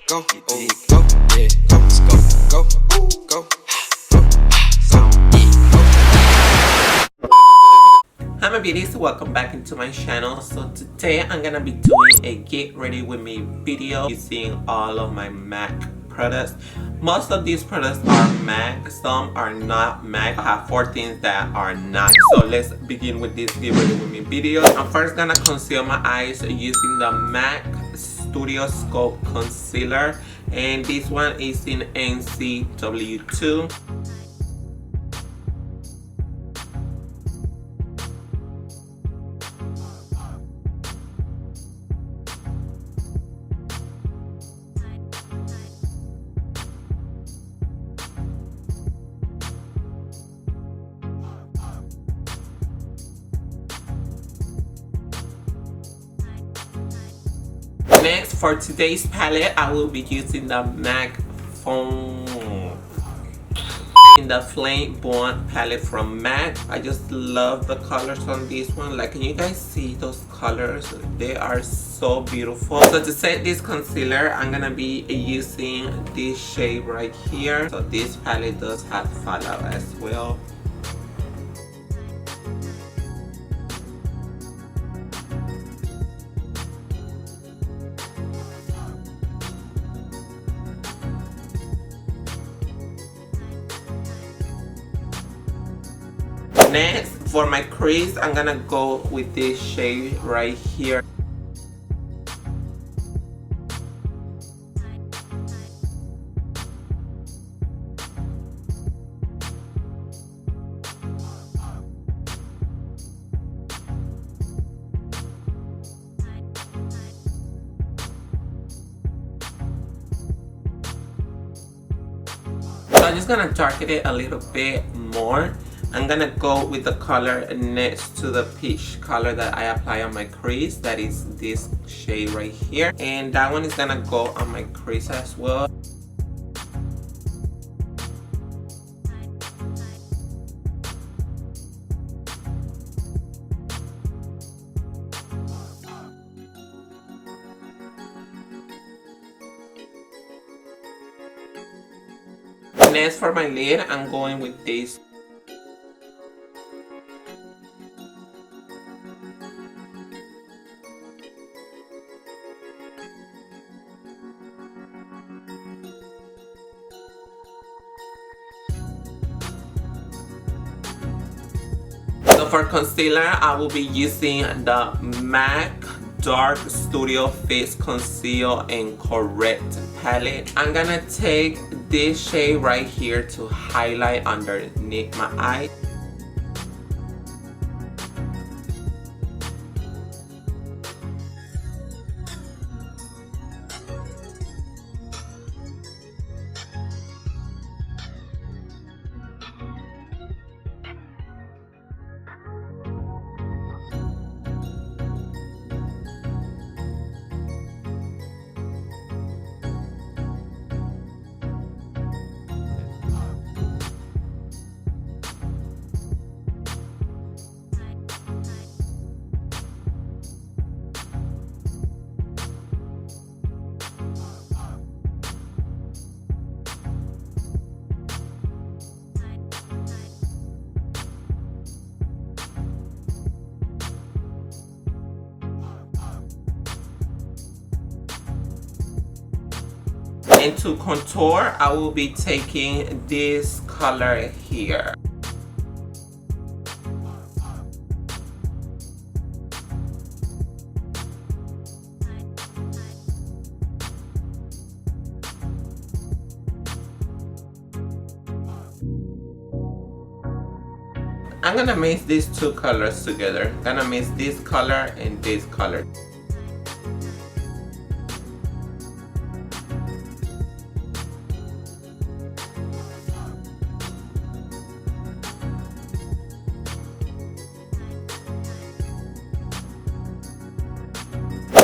go, oh, go, yeah, go, let's go, go, go, Hi my beauties, welcome back into my channel. So today I'm gonna be doing a get ready with me video using all of my MAC products. Most of these products are MAC, some are not MAC. I have 4 things that are not. So let's begin with this get ready with me video. I'm first gonna conceal my eyes using the MAC Studio Scope Concealer, and this one is in NCW2. Next, for today's palette, I will be using the MAC Foam in the Flame Bond palette from MAC. I just love the colors on this one. Like, can you guys see those colors? They are so beautiful. So to set this concealer, I'm gonna be using this shade right here. So this palette does have fallout as well. Next, for my crease, I'm gonna go with this shade right here. So I'm just gonna darken it a little bit more. I'm gonna go with the color next to the peach color that I apply on my crease. That is this shade right here. And that one is gonna go on my crease as well. Next, for my lid, I'm going with this. So for concealer, I will be using the MAC Dark Studio Fix Conceal and Correct palette. I'm gonna take this shade right here to highlight underneath my eye. And to contour, I will be taking this color here. I'm gonna mix these two colors together. I'm gonna mix this color and this color.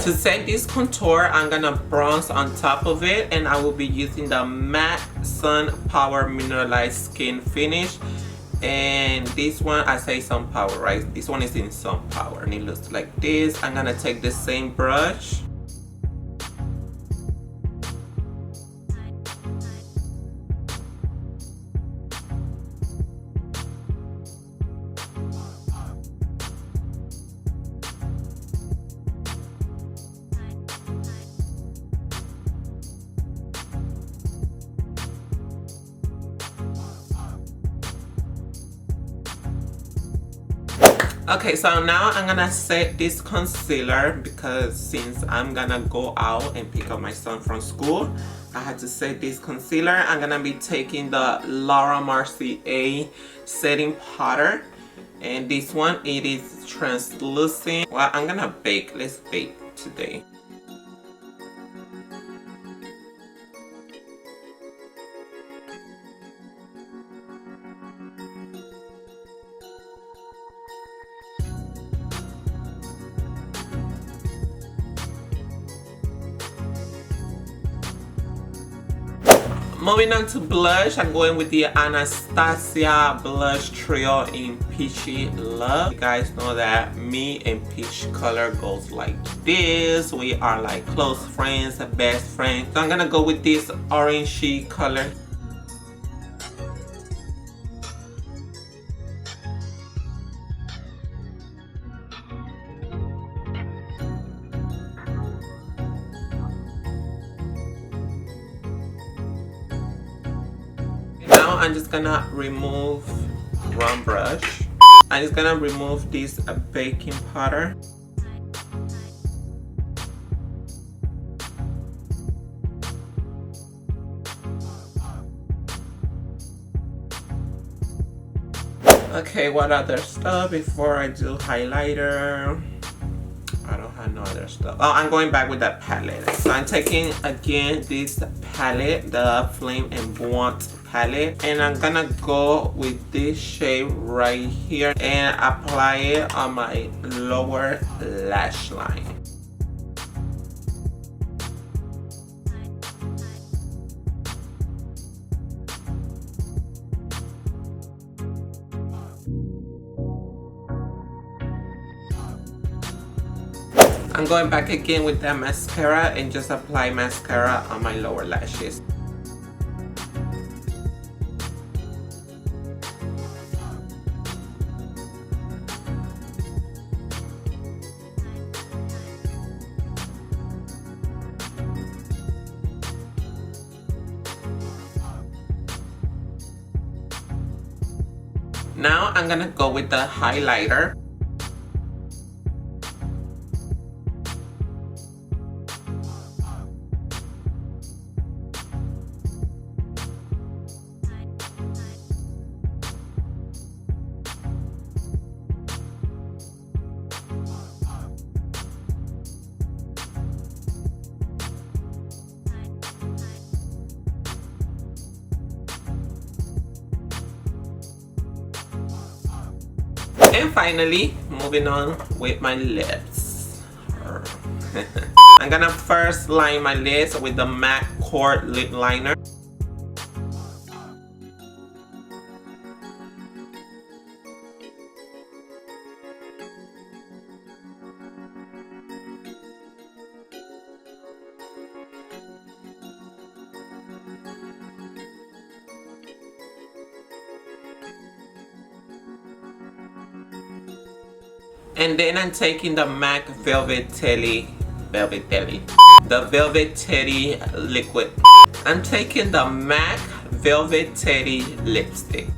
To set this contour, I'm gonna bronze on top of it, and I will be using the MAC Sun Power Mineralized Skin Finish. And this one, I say Sun Power, right? This one is in Sun Power, and it looks like this. I'm gonna take the same brush Okay, so now I'm gonna set this concealer because since I'm gonna go out and pick up my son from school, I had to set this concealer. I'm gonna be taking the Laura Mercier setting powder, and this one, it is translucent. Well, I'm gonna bake. Let's bake today. Moving on to blush, I'm going with the Anastasia Blush Trio in Peachy Love. You guys know that me and peach color goes like this. We are like close friends, best friends. So I'm gonna go with this orangey color. Now I'm just gonna remove Grwm brush. I'm just gonna remove this baking powder. Okay, what other stuff before I do highlighter? I don't have no other stuff. Oh, I'm going back with that palette. So I'm taking again this palette, the Flame and Blunt palette, and I'm gonna go with this shade right here and apply it on my lower lash line. I'm going back again with that mascara and just apply mascara on my lower lashes. Now I'm gonna go with the highlighter. And finally, moving on with my lips. I'm gonna first line my lips with the MAC Cord Lip Liner. And then I'm taking the MAC Velvet Teddy liquid. I'm taking the MAC Velvet Teddy lipstick.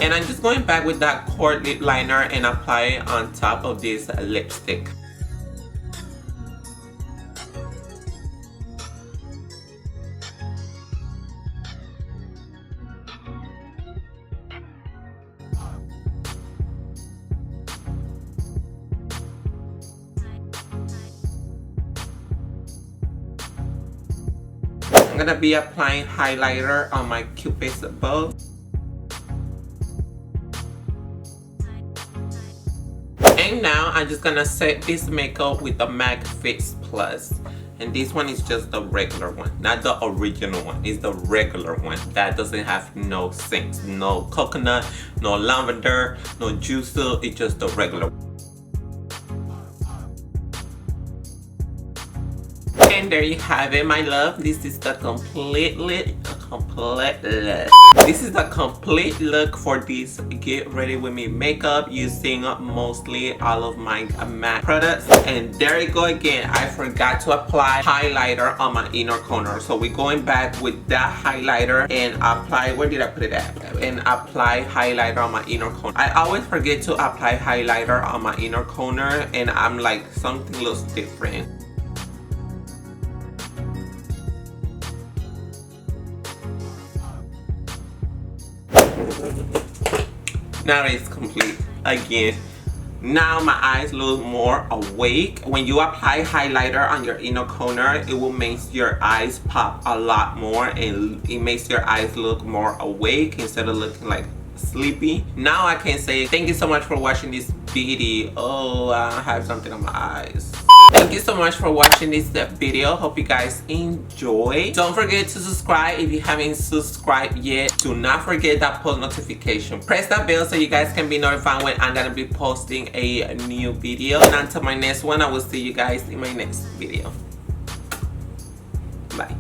And I'm just going back with that cord lip liner and apply it on top of this lipstick. I'm gonna be applying highlighter on my Cupid's bow. And now I'm just gonna set this makeup with the MAC Fix Plus. And this one is just the regular one, not the original one. It's the regular one that doesn't have no scents, no coconut, no lavender, no juice. It's just the regular one. And there you have it, my love. This is the complete complete look. This is the complete look for this get ready with me makeup using mostly all of my MAC products. And there you go again, I forgot to apply highlighter on my inner corner. So we're going back with that highlighter and apply, where did I put it at? And apply highlighter on my inner corner. I always forget to apply highlighter on my inner corner and I'm like, something looks different. Now it's complete again. Now my eyes look more awake. When you apply highlighter on your inner corner, it will make your eyes pop a lot more and it makes your eyes look more awake instead of looking like sleepy. Now I can say thank you so much for watching this video. Oh, I have something on my eyes. Thank you so much for watching this video. Hope you guys enjoy. Don't forget to subscribe if you haven't subscribed yet. Do not forget that post notification. Press that bell so you guys can be notified when I'm gonna be posting a new video. And until my next one, I will see you guys in my next video. Bye.